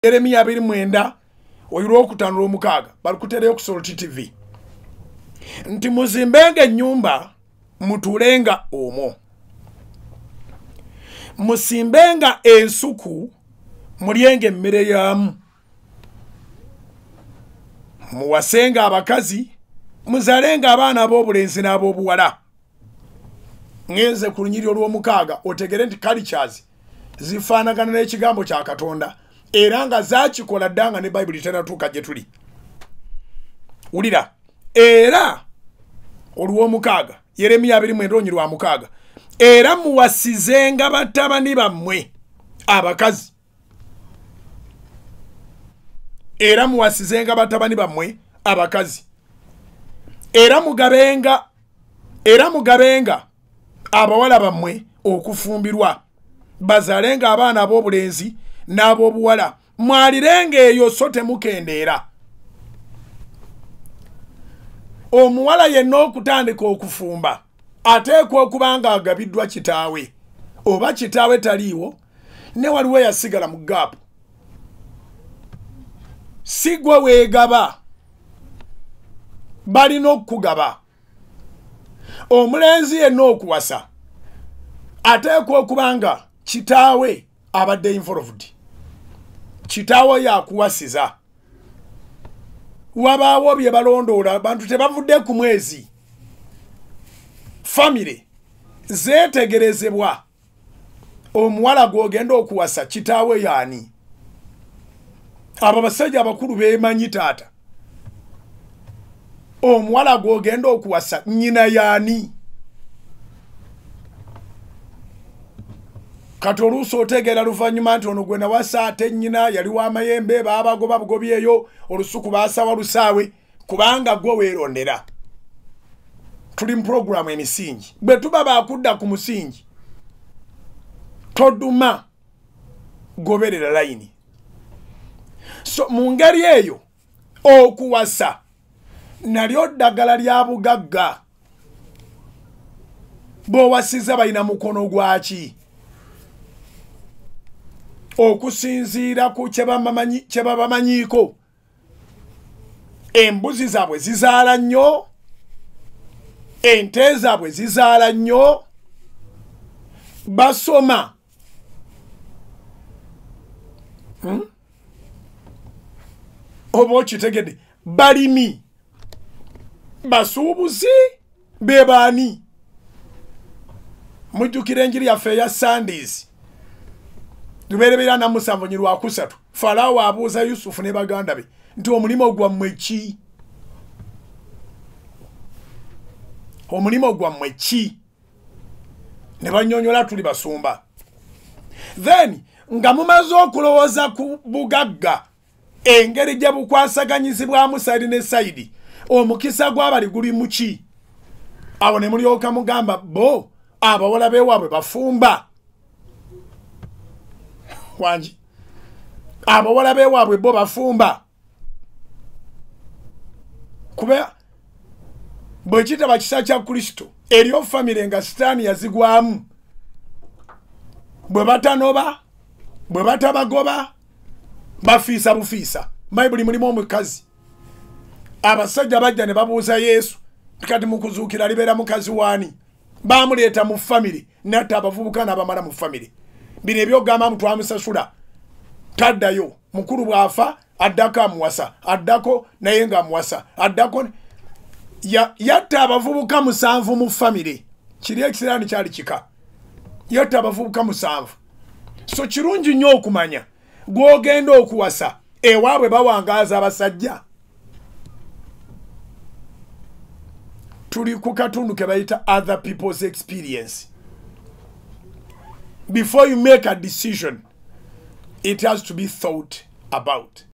Yeremiya 29 olwokutano omukaaga balikutereyo ku Salt TV nti muzimbenga ennyumba mutulenga omwo, musimbenga ensuku mulyenga emmere yamu, muwasenga abakazi muzalenga abaana ab'obulenzi n'ab'obuwala. Ngenze ku lunyiriri olw'omukaaga otegere nti cultures zifaanagana n'ekigambo kya Katonda era nga zakikola ddanga ne Bayibuli tenatuuka gye tuli. Wulira, era olw'omukaaga Yeremiya 29:6 era muwasizenga batabani bammwe abakazi, era muwasizenga batabani bammwe abakazi, era mugabenga abawala bammwe okufumbirwa, bazalenga abaana ab'obulenzi n'ab'obuwala, mwalirenga eyo so temukendeera. Omuwala yenna okutandika okufumba ateekwa okuba nga agabiddwa kitaawe, oba kitaawe taliiwo ne waliwo yasigala mu gaapu. Si gwe weegaba, balina okukugaba. Omulenzi yenna okuwasa ateekwa okuba nga kitaawe abadde involved, kitaawe yakuwasiza. Wabaawo bye balondoola, abantu tebavudde ku mwezi. Family zeetegerezebwa. Omuwala gw'ogenda okuwasa kitaawe yaani? Abo basajja abakulu beemanyi taata. Omuwala gw'ogenda okuwasa nnyina yaani? Kati oluusi otegeera luvannyuma nti ono gwe nawasa ate nnyina yali w'amayembe baabagoba bugobyeyo olusuku baasawa lusaawe, kubanga gwe weerondera. Tuli mu puroguramu emisingi. Bwe tuba baakudda ku musingi toduma, goberera layini. So mu ngeri eyo okuwasa nalyo ddagala lya bugagga. Bw'owasiza balina mukono gwaki? Okusinziira ku kye babamanyiiko. Embuzi zaabwe zizaala nnyo, ente zaabwe zizaala nnyo, basoma. Oba okitegedde, balimi, basuubuzi, be baani? Mujjukira enjiri yaffe eya Sundays. Lubereberera na 7:3 Falaawo abuuza Yusufu ne baganda be nti omulimo gwammwe ki? Omulimo gwammwe ki? Ne bannyonnyola tuli basumba. Then nga mumaze okulowooza ku bugagga engeri gye bukwasaganyizibwamu sayidi ne sayidi, omukisa gw'abali guli mu ki? Awo ne mulyoka mugamba bo abawala beewaabwe bafumba. Wanji abawala beewaabwe bo bafumba. Kuba bwe kitaba kisa kya Kristo eriyo famire nga sitaani yazigwamu, bwe batanoba, bwe batabagoba, bafiisa bufiisa. Bayibuli mulimu omukazi. Abasajja bajja ne babuuza Yesu kati mukuzuukira libeera mukazi waani? Baamuleeta mu famire natta abavubuka n'abamala mu famire. Bino ebyogamba mu twamusasula taddayo, mukulu bw'afa addako amuwasa, addako naye ng'amuwasa, addako yatta abavubuka 7 mu famire. Kiri ekisiraani kyali kika, yatta abavubuka 7. So kirungi nnyo okumanya gw'ogenda okuwasa ewaabwe bawangaaza abasajja. Tuli ku katundu ke bayita other people's experience. Before you make a decision, it has to be thought about.